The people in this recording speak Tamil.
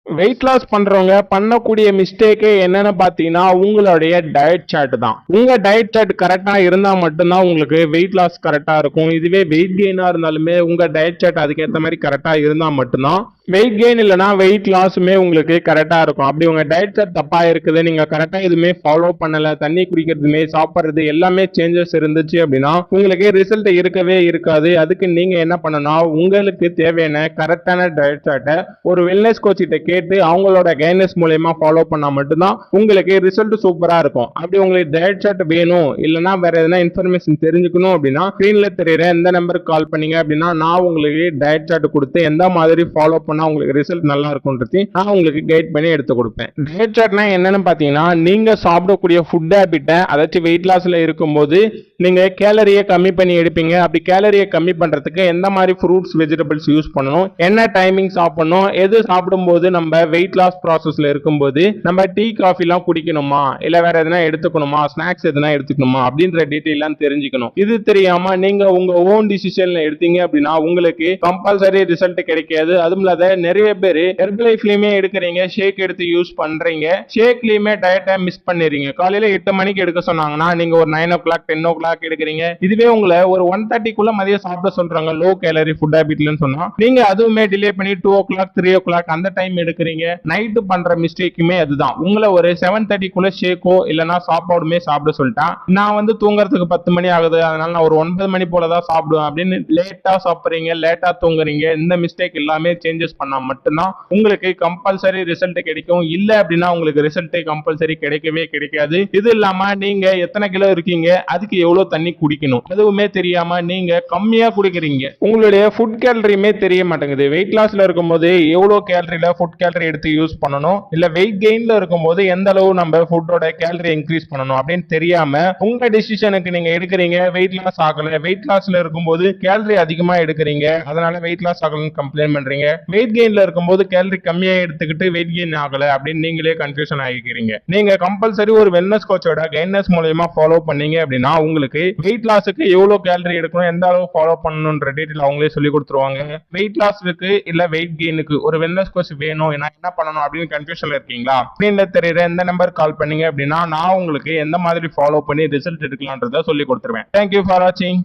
வெயிட் லாஸ் பண்றவங்க பண்ணக்கூடிய மிஸ்டேக்கே என்னன்னு பாத்தீங்கன்னா உங்களுடைய டயட் சார்ட் தான். உங்க டயட் சார்ட் கரெக்டா இருந்தா மட்டும்தான் உங்களுக்கு வெயிட் லாஸ் கரெக்டா இருக்கும். இதுவே வெயிட் கெயினா இருந்தாலுமே உங்க டயட் சார்ட் அதுக்கேற்ற மாதிரி கரெக்டா இருந்தா மட்டும்தான் வெயிட் கெயின் இல்லைனா வெயிட் லாஸுமே உங்களுக்கு கரெக்டா இருக்கும். அப்படி உங்க டயட் சார்ட் தப்பா இருக்குது, நீங்க கரெக்டா எதுவுமே ஃபாலோ பண்ணல, தண்ணி குடிக்கிறதுமே சாப்பிட்றது எல்லாமே சேஞ்சஸ் இருந்துச்சு அப்படின்னா உங்களுக்கு ரிசல்ட் இருக்கவே இருக்காது. அதுக்கு நீங்க என்ன பண்ணணும், உங்களுக்கு தேவையான கரெக்டான டயட் சார்ட்டை ஒரு வெல்னஸ் கோச் கிட்ட கேட்டு அவங்களோட கைடன்ஸ் மூலமா ஃபாலோ பண்ணா மட்டும்தான் உங்களுக்கு ரிசல்ட் சூப்பரா இருக்கும். அப்படி உங்களுக்கு டயட் சார்ட் வேணும் இல்லைன்னா வேற எதனா இன்ஃபர்மேஷன் தெரிஞ்சுக்கணும் அப்படின்னா ஸ்கிரீன்ல தெரியுற எந்த நம்பருக்கு கால் பண்ணீங்க அப்படின்னா நான் உங்களுக்கு டயட் சார்ட் கொடுத்து எந்த மாதிரி ஃபாலோ பண்ணா உங்களுக்கு ரிசல்ட் நல்லா இருக்கும்ன்றது நான் உங்களுக்கு கைட் பண்ணி எடுத்து கொடுப்பேன். டயட் சார்ட்னா என்னன்னு பாத்தீங்கன்னா நீங்க சாப்பிடக்கூடிய ஃபுட் ஹேபிட்டை, அதாச்சும் வெயிட் லாஸ்ல இருக்கும்போது நீங்க கேலரியை கம்மி பண்ணி எடுப்பீங்க. அப்படி கேலரியை கம்மி பண்றதுக்கு எந்த மாதிரி ஃப்ரூட்ஸ் வெஜிடபிள்ஸ் யூஸ் பண்ணணும், என்ன டைமிங் சாப்பிடணும், எது சாப்பிடும்போது நம்ம வெயிட் லாஸ் ப்ராசஸ்ல இருக்கும்போது நம்ம டீ காஃபி எல்லாம் குடிக்கணுமா இல்ல வேற எதனா எடுத்துக்கணுமா, ஸ்நாக்ஸ் எதனா எடுத்துக்கணுமா அப்படின்ற டீட்டெயில் எல்லாம் தெரிஞ்சுக்கணும். இது தெரியாம நீங்க உங்க ஓன் டிசிஷன்ல எடுத்தீங்க அப்படின்னா உங்களுக்கு கம்பல்சரி ரிசல்ட் கிடைக்காது. அதுவும் இல்லாத நிறைய பேர் ஹெர்பலைஃப்லயுமே எடுக்கிறீங்க, ஷேக் எடுத்து யூஸ் பண்றீங்க, ஷேக்லயுமே டயட்டை மிஸ் பண்ணிடுறீங்க. காலையில 8 மணிக்கு எடுக்க சொன்னாங்கன்னா நீங்க ஒரு 9 o'clock 10 o'clock எடுக்கிறீங்க. இதுவே உங்களை ஒரு 1:30க்குள்ள மதியம் சாப்பிட சொல்றாங்க லோ கேலரி ஃபுட் ஹேபிட்லன்னு சொன்னா நீங்க அதுவுமே டிலே பண்ணி 2 o'clock 3 o'clock அந்த டைம் எடுக்கிறீங்க. நைட்டு பண்ற மிஸ்டேக்குமே அதுதான். உங்களை ஒரு 7:30க்குள்ள ஷேக்கோ இல்லைன்னா சாப்பாடுமே சாப்பிட சொல்லிட்டான், நான் வந்து தூங்குறதுக்கு 10 மணி ஆகுது அதனால நான் ஒரு 9 மணி போலதான் சாப்பிடுவேன் அப்படின்னு லேட்டா சாப்பிடுறீங்க, லேட்டா தூங்குறீங்க. இந்த மிஸ்டேக் எல்லாமே சேஞ்சஸ் பண்ணா மட்டும்தான் உங்களுக்கு கம்பல்சரி ரிசல்ட் கிடைக்கும். இல்ல அப்படின்னா உங்களுக்கு ரிசல்ட் கம்பல்சரி கிடைக்கவே கிடைக்காது. இது இல்லாம நீங்க எத்தனை கிலோ இருக்கீங்க, அதுக்கு எவ்வளவு தண்ணி குடிக்கணும் அதுவுமே தெரியாம நீங்க கம்மியா குடிக்கிறீங்க. உங்களுடைய ஃபுட் கேலரியுமே தெரிய மாட்டேங்குது. வெயிட் லாஸ்ல இருக்கும்போது எவ்வளவு கேலரியில ஃபுட் கேலரி எடுத்து யூஸ் பண்ணணும், இல்ல வெயிட் கெயின்ல இருக்கும்போது எந்த அளவு நம்ம ஃபுட்டோட கேலரி இன்க்ரீஸ் பண்ணணும் அப்படின்னு தெரியாம உங்க டிசிஷனுக்கு நீங்க எடுக்கிறீங்க. வெயிட் லாஸ் ஆகல, வெயிட் லாஸ்ல இருக்கும்போது கேலரி அதிகமா எடுக்கிறீங்க, அதனால வெயிட் லாஸ் ஆகலன்னு கம்ப்ளைண்ட் பண்றீங்க. வெயிட் கெயின்ல இருக்கும்போது கேலரி கம்மியா எடுத்துக்கிட்டு வெயிட் கெயின் ஆகல அப்படின்னு நீங்களே கன்ஃபியூஷன் ஆகிக்கிறீங்க. நீங்க கம்பல்சரி ஒரு வெல்னஸ் கோச்சோட கைடன்ஸ் மூலமா ஃபாலோ பண்ணீங்க அப்படின்னா உங்களுக்கு வெயிட் லாஸுக்கு எவ்வளவு கேலரி எடுக்கணும், எந்த அளவு ஃபாலோ பண்ணணும்ன்ற டீடைல் அவங்களே சொல்லி கொடுத்துருவாங்க. வெயிட் லாஸ்க்கு இல்ல வெயிட் கெயினுக்கு ஒரு வெல்னஸ் கோச் வேணும், நான் என்ன பண்ணணும் அப்படின்னு கன்ஃபியூஷன்ல இருக்கீங்களா, ஸ்கிரீன்ல தெரியுற எந்த நம்பர் கால் பண்ணீங்க அப்படின்னா நான் உங்களுக்கு எந்த மாதிரி ஃபாலோ பண்ணி ரிசல்ட் எடுக்கலாம்ன்றத சொல்லி கொடுத்துருவேன். தேங்க்யூ ஃபார் வாட்சிங்.